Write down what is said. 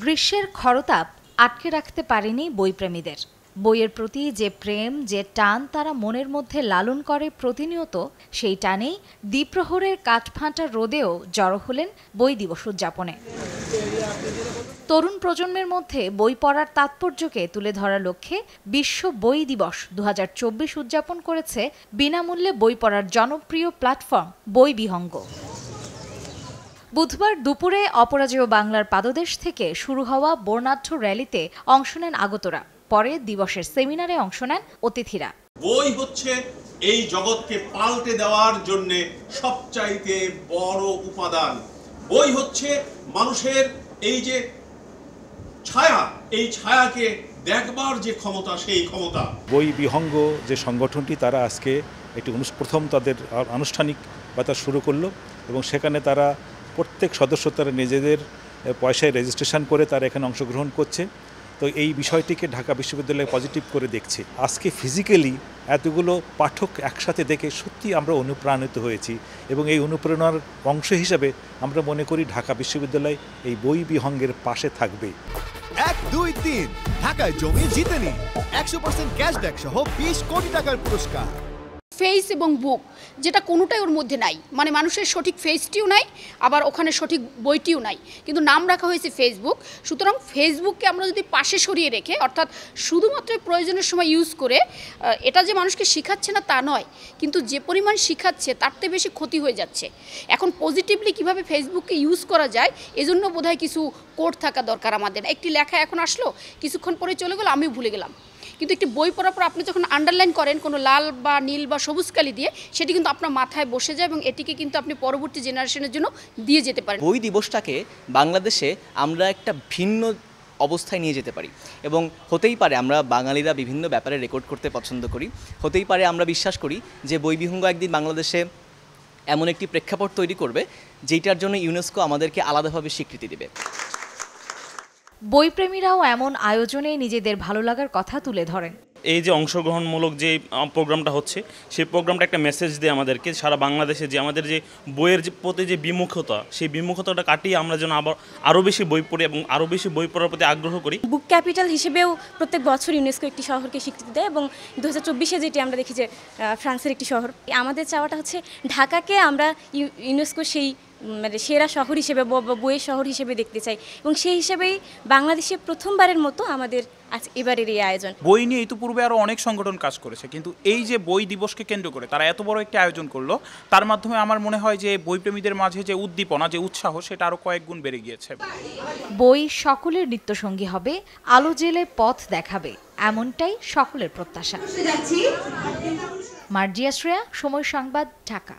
গ্রীষ্মের খরতাপ আটকে রাখতে পারেনি বইপ্রেমীদের। বইয়ের প্রতি যে প্রেম, যে টান তারা মনের মধ্যে লালন করে প্রতিনিয়ত, সেই টানেই দ্বিপ্রহরের কাঠফাঁটা রোদেও জড়ো হলেন বই দিবস উদযাপনে। তরুণ প্রজন্মের মধ্যে বই পড়ার তাৎপর্যকে তুলে ধরার লক্ষ্যে বিশ্ব বই দিবস 2024 উদযাপন করেছে বিনামূল্যে বই পড়ার জনপ্রিয় প্ল্যাটফর্ম বই বিহঙ্গ। বুধবার দুপুরে অপরাজেয় বাংলার পাদদেশ থেকে শুরু হওয়া বর্ণাঢ্য র্যালিতে অংশ নেন আগতরা। পরে দিবসের সেমিনারে অংশ নেন অতিথিরা। বই হচ্ছে এই জগৎকে পাল্টে দেওয়ার জন্য সবচাইতে বড় উপাদান। বই হচ্ছে মানুষের এই যে ছায়া, এই ছায়াকে দেখবার যে ক্ষমতা, সেই ক্ষমতা। বই বিহঙ্গ যে সংগঠনটি, তারা আজকে একটি প্রথম তাদের আনুষ্ঠানিকতা শুরু করলো এবং সেখানে তারা প্রত্যেক সদস্য তারা নিজেদের পয়সায় রেজিস্ট্রেশন করে তারা এখানে অংশগ্রহণ করছে। তো এই বিষয়টিকে ঢাকা বিশ্ববিদ্যালয় পজিটিভ করে দেখছে। আজকে ফিজিক্যালি এতগুলো পাঠক একসাথে দেখে সত্যি আমরা অনুপ্রাণিত হয়েছি এবং এই অনুপ্রেরণার অংশ হিসাবে আমরা মনে করি ঢাকা বিশ্ববিদ্যালয় এই বই বিহঙ্গের পাশে থাকবে। 1, 2, 3 ঢাকায় জমি জিতে নিন 100% ক্যাশব্যাক সহ 20 কোটি টাকার পুরস্কার। ফেস এবং বুক, যেটা কোনোটাই ওর মধ্যে নাই, মানে মানুষের সঠিক ফেসটিও নাই, আবার ওখানে সঠিক বইটিও নাই, কিন্তু নাম রাখা হয়েছে ফেসবুক। সুতরাং ফেসবুককে আমরা যদি পাশে সরিয়ে রেখে, অর্থাৎ শুধুমাত্র প্রয়োজনের সময় ইউজ করে, এটা যে মানুষকে শিখাচ্ছে না তা নয়, কিন্তু যে পরিমাণ শিখাচ্ছে তার থেকে বেশি ক্ষতি হয়ে যাচ্ছে। এখন পজিটিভলি কিভাবে ফেসবুককে ইউজ করা যায়, এজন্য বোধহয় কিছু কোড থাকা দরকার আমাদের। একটি লেখা এখন আসলো, কিছুক্ষণ পরে চলে গেল, আমিও ভুলে গেলাম, কিন্তু একটি বই পড়ার পর আপনি যখন আন্ডারলাইন করেন কোনো লাল বা নীল বা সবুজ কালি দিয়ে, সেটি কিন্তু আপনার মাথায় বসে যায় এবং এটিকে কিন্তু আপনি পরবর্তী জেনারেশনের জন্য দিয়ে যেতে পারেন। বই দিবসটাকে বাংলাদেশে আমরা একটা ভিন্ন অবস্থায় নিয়ে যেতে পারি এবং হতেই পারে আমরা বাঙালিরা বিভিন্ন ব্যাপারে রেকর্ড করতে পছন্দ করি, হতেই পারে আমরা বিশ্বাস করি যে বই বিহঙ্গ একদিন বাংলাদেশে এমন একটি প্রেক্ষাপট তৈরি করবে যেটার জন্য ইউনেস্কো আমাদেরকে আলাদাভাবে স্বীকৃতি দেবে। বইপ্রেমীরাও এমন আয়োজনে নিজেদের ভালো লাগার কথা তুলে ধরেন। এই যে অংশগ্রহণমূলক যে প্রোগ্রামটা হচ্ছে, সেই প্রোগ্রামটা একটা মেসেজ দেয় আমাদেরকে সারা বাংলাদেশে যে আমাদের যে বইয়ের প্রতি যে বিমুখতা, সেই বিমুখতাটা কাটিয়ে আমরা যেন আরও বেশি বই পড়ি এবং আরও বেশি বই পড়ার প্রতি আগ্রহ করি। বুক ক্যাপিটাল হিসেবেও প্রত্যেক বছর ইউনেস্কো একটি শহরকে স্বীকৃতি দেয় এবং 2024-এ যেটি আমরা দেখি যে ফ্রান্সের একটি শহর। আমাদের চাওয়াটা হচ্ছে ঢাকাকে আমরা ইউনেস্কো সেই মানে সেরা শহর হিসেবে, বইয়ের শহর হিসেবে দেখতে চাই এবং সেই হিসেবেই বাংলাদেশে প্রথমবারের মতো আমাদের আজ এবারের এই আয়োজন। বই নিয়ে ইতিপূর্বে আরও অনেক সংগঠন কাজ করেছে, কিন্তু এই যে বই দিবসকে কেন্দ্র করে তারা এত বড় একটি আয়োজন করলো, তার মাধ্যমে আমার মনে হয় যে বইপ্রেমীদের মাঝে যে উদ্দীপনা, যে উৎসাহ, সেটা আরও কয়েক গুণ বেড়ে গিয়েছে। বই সকলের নিত্যসঙ্গী হবে, আলো জেলে পথ দেখাবে, এমনটাই সকলের প্রত্যাশা। মার্জিয়া শ্রেয়া, সময় সংবাদ, ঢাকা।